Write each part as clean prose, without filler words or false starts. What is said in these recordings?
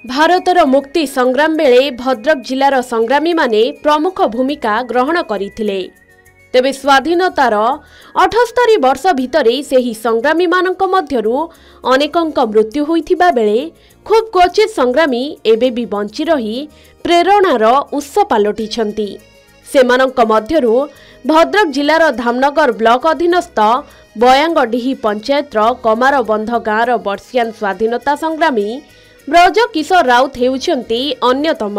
भारतर मुक्ति संग्राम बेले भद्रक जिलार संग्रामी माने प्रमुख भूमिका ग्रहण करथिले। तेबे स्वाधीनतार 78 वर्ष भितरे सेही संग्रामी मानक मध्यरु अनेकंक मृत्यु होइथिबा बेले खूब क्वचित संग्रामी एबे भी बंची रही प्रेरणार उत्स पालटिछंती। सेमानंक मध्यरु भद्रक जिलार धामनगर ब्लॉक अधीनस्थ बयांगडीही पंचायतर कमारबंध गाँवर वर्षियान स्वाधीनता संग्रामी ब्रज किशोर राउत हेउछंती अन्यतम।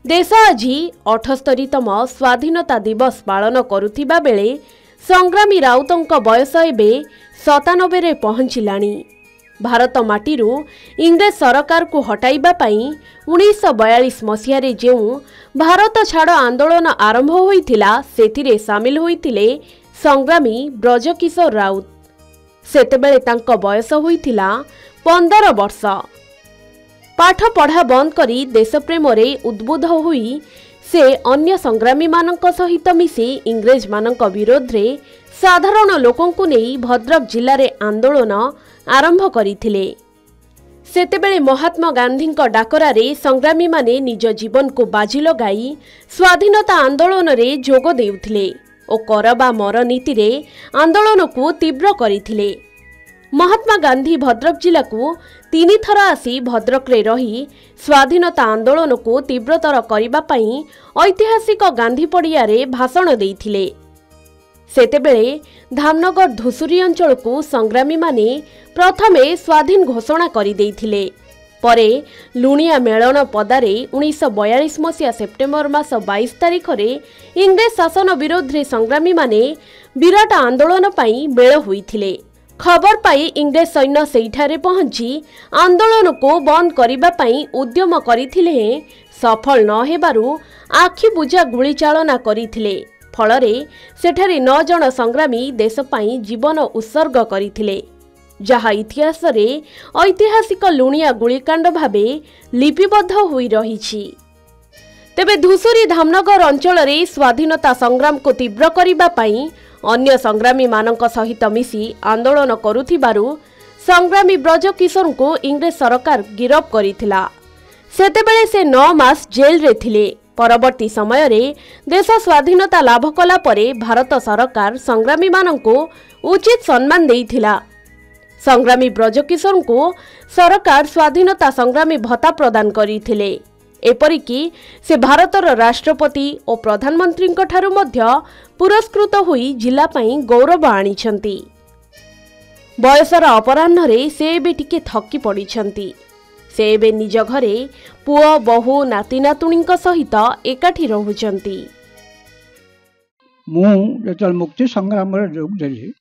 देश आज 78तम स्वाधीनता दिवस पालन करुथिबा बेले संग्रामी राउतंक बयस एबे 97 रे पहुंचिलाणी। भारत माटीरू इंग्रेज सरकार को हटाइबा पई 1942 मसीहारे जेउ भारत छाड़ आंदोलन आरंभ होइथिला सेथिरे सामिल होइथिले संग्रामी ब्रज किशोर राउत। सेतेबेले तांक बयस होइथिला 15 वर्ष। पाठ पढ़ा बंद करी देशप्रेम रे उद्बुद्ध हुई से अन्य संग्रामी मानक सहित मिसी इंग्रेज मानक विरोध रे साधारण लोकंकु नेई भद्रक जिल्ला रे आंदोलन आरंभ करिथिले। सेतेबेले महात्मा गांधी डाकरा रे संग्रामी माने निज जीवन को बाजी लगाई स्वाधीनता आंदोलन रे जोग देउथिले ओ करबा मर नीति रे आंदोलन को तीव्र करिथिले। महात्मा गांधी भद्रक जिला को 3 थर आसी भद्रक रे रही स्वाधीनता आंदोलन को तीव्रतर करिबा पई ऐतिहासिक गांधी पड़िया रे भाषण देइथिले। सेतेबेले धामनगर धुसुरी अंचल को संग्रामी माने प्रथमे स्वाधीन घोषणा करि देइथिले। परे लुणिया मेलन पदारे 1942 मसीहा सेप्टेम्बर मास 22 तारिख रे इंग्रेज शासन विरोध रे संग्रामी माने विराट आंदोलन पई बेळ होइथिले। खबर पाई इंग्रेज सैन्य सेठारे पहुंची आंदोलन को बंद करिबा पई उद्यम करिथिले सफल न हेबारु आखि बुझा गुली चालना करिथिले। फलरे सेठारे 9 जन संग्रामी देश पई जीवन उत्सर्ग करिथिले, जहा इतिहास रे ऐतिहासिक लुणिया गुलिकांड भाबे लिपिबद्ध होई रहिछि। तेबे धुसुरी धामनगर अंचल रे स्वाधीनता संग्राम को तीव्र करिबा पई अन्य संग्रामी मानक सहित मिसी आंदोलन करुथिबारु संग्रामी ब्रज किशोर को इंग्रेज सरकार गिरफ करिथिला। सेतेबेले से 9 मास जेल रे थिले। परवर्ती समय रे देश स्वाधीनता लाभ कला परे भारत सरकार संग्रामी माननको उचित सम्मान देइथिला। संग्रामी ब्रज किशोर को सरकार स्वाधीनता संग्रामी भत्ता प्रदान करिथिले। एपरिकी से भारतर राष्ट्रपति और प्रधानमंत्री ठारू मध्य पुरस्कृत हुई जिला पई गौरव आनिछंती। बयसर अपराह्न रे से एबे टिके थकी पड़िछंती। से एबे निज घरे पुओ बहु नाती नातुणी सहित एकाठी रहुछंती। मु जेतल मुक्ति संग्राम रे जोग देली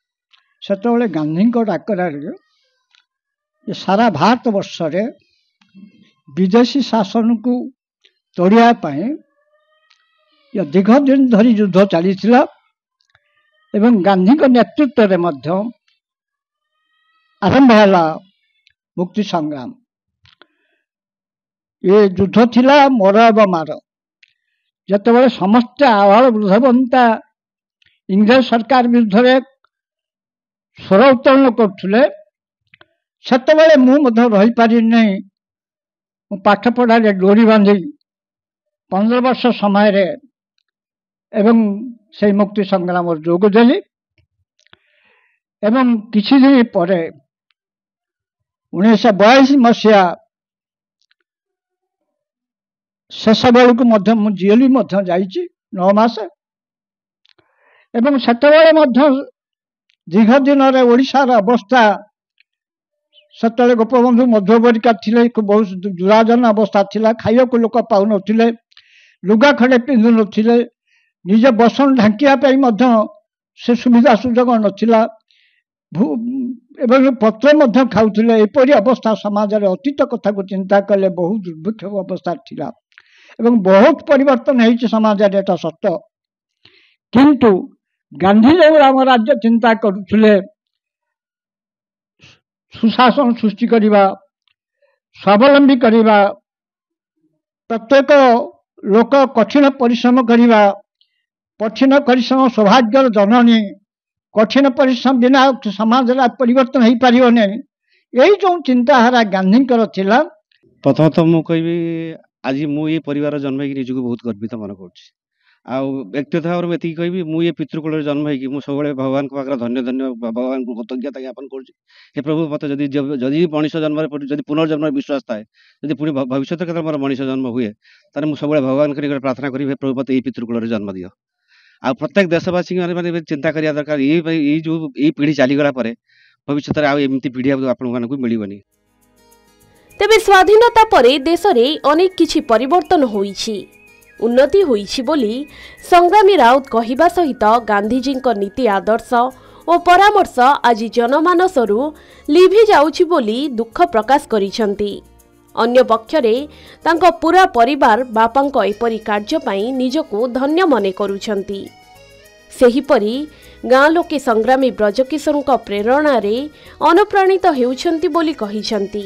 सेतबेले गांधी डाकरा रे सारा भारत वर्ष रे विदेशी शासन को तोड़िया दीर्घ दिन धरी युद्ध चली एवं गांधी को नेतृत्व रे मध्य आरंभ है मुक्ति संग्राम। ये युद्ध थिला मोर एवं मार। जितेबाला समस्त आवाल वृद्ध बनता इंग्रेज सरकार विरुद्ध रे स्वर उत्तोलन करथुले सेतेबाला मु रही पारि नहीं। पाठ पढ़ा डोरी बांधी 15 वर्ष समय रे एवं से मुक्ति संग्राम जोग देली एवं किछि दिन परे 1942 मसीहा शेष बेलू को जेल जाइछि 9 मास एवं सेतेबाला दीर्घ दिन रे ओडिशार अवस्था सेतले गोपबंधु मध्यवर्तिका थिले बहुत दुराजन अवस्था थिला। खाइया को लोक पाउ नथिले, लुगा खड़े पिंधु नथिले, निज बसन ढांकिया पई मध्य से सुविधा सुजोग नथिला, एवं पत्र मध्य खाउथिले। एपरि अवस्था समाज रे अतीत कथा को चिंता कले बहुत दुर्भिक्ष अवस्था थिला एवं बहुत परिवर्तन हेछि समाज रे एटा सत्य। किंतु गांधी जो राम राज्य चिंता करुथिले सुशासन सृष्टि करिबा, स्वावलंबी करिबा, प्रत्येक लोक कठिन परिश्रम करिबा, कठिन परिश्रम सौभाग्यर जननी, कठिन परिश्रम बिना समाज परिवर्तन हो पार नहीं। यही जो चिंताधारा गांधींकर थिला। प्रथमतः मु कहबी आज मु ये परिवार जन्म होगी निजको बहुत गर्वित मन कर व्यक्तिगत भाव में कहबी मु ये पितृकूल जन्म होगी मुझे सब भगवान को पाखे धन्य धन्य भगवान को कृतज्ञता ज्ञापन कर प्रभु मत जदि मनीष जन्म जब पुनर्जन्म विश्वास थाए जब पुणी भविष्य क्षेत्र में मनीष जन्म हुए तार मुझे सब भगवान को प्रार्थना करी प्रभु मत ये पितृकूल जन्म दियो आ प्रत्येक देशवासी मैंने चिंता करिया दरकार ये जो ये पीढ़ी चलीगला भविष्य में आमती पीढ़ी आपण को मिलनी। तेबे स्वाधीनता परे देश में अनेक किछि परिवर्तन होईछि उन्नति होईछि बोली संग्रामी राउत कहिबा सहित गांधीजी नीति आदर्श और परामर्श आज जनमानसरू लिभि जाउछि बोली दुख प्रकाश करिसंती। अन्य पक्षरे तांको पूरा परिवार बापांको एपरी कार्य पई निजको धन्य मने करूछंती। सेहीपरि गाँ लोके संग्रामी ब्रजकिशोरଙ୍କ प्रेरणारे अनुप्राणित हेउछंती बोली कहिसंती।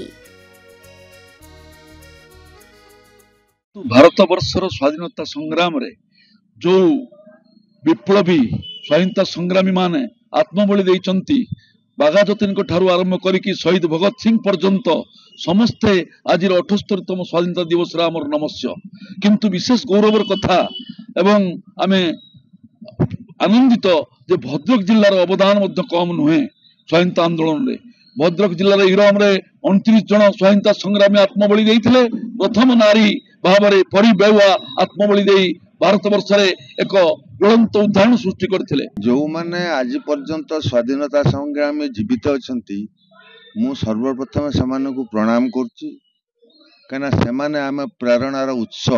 भारत वर्षर स्वाधीनता संग्राम रे जो विप्लवी स्वाधीनता संग्रामी माने आत्मबलि देइचंती बाघाजतीन ठारू आरंभ करिकी शहीद भगत सिंह पर्यंत समस्ते आज 78तम स्वाधीनता दिवस आमर नमस्य। किंतु विशेष गौरवर कथा एवं आमे आनंदित जे भद्रक जिल्लार अवदान मध्य कम नुहे स्वाधीनता आंदोलन रे। भद्रक जिल्लार इरम रे 29 जन स्वाधीनता संग्रामी आत्मबलि देइथिले। प्रथम नारी भाव में परिबेवा आत्मबलि दे भारत वर्ष एक ज्वलंत उदाहरण सृष्टि करथिले। जो माने आज पर्यंत स्वाधीनता संग्रामी जीवित अछंती मु सर्वप्रथम सेमानकु को प्रणाम करछि कना सेमाने आम प्रेरणार उत्स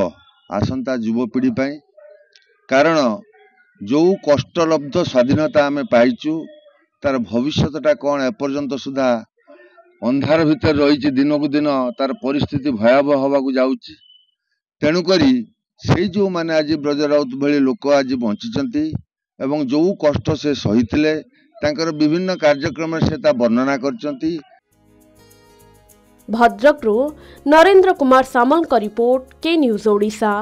आसंता युवपीढ़ी पाई। कारण जो कष्टलब्ध स्वाधीनता आम पाइचु तार भविष्यटा कौन एपर्यंत सुधा अंधार भितर रही दिनकू दिन तार परिस्थिति भयावह हवा जाउछि। तेणुकरी से जो माने आज ब्रज राउत भली लोक आज बंचिचंती एवं जो कष्ट से सहीथिले तांकर विभिन्न कार्यक्रम से ता वर्णना करचंती। भद्रकरू नरेंद्र कुमार सामल का रिपोर्ट के न्यूज ओडिशा।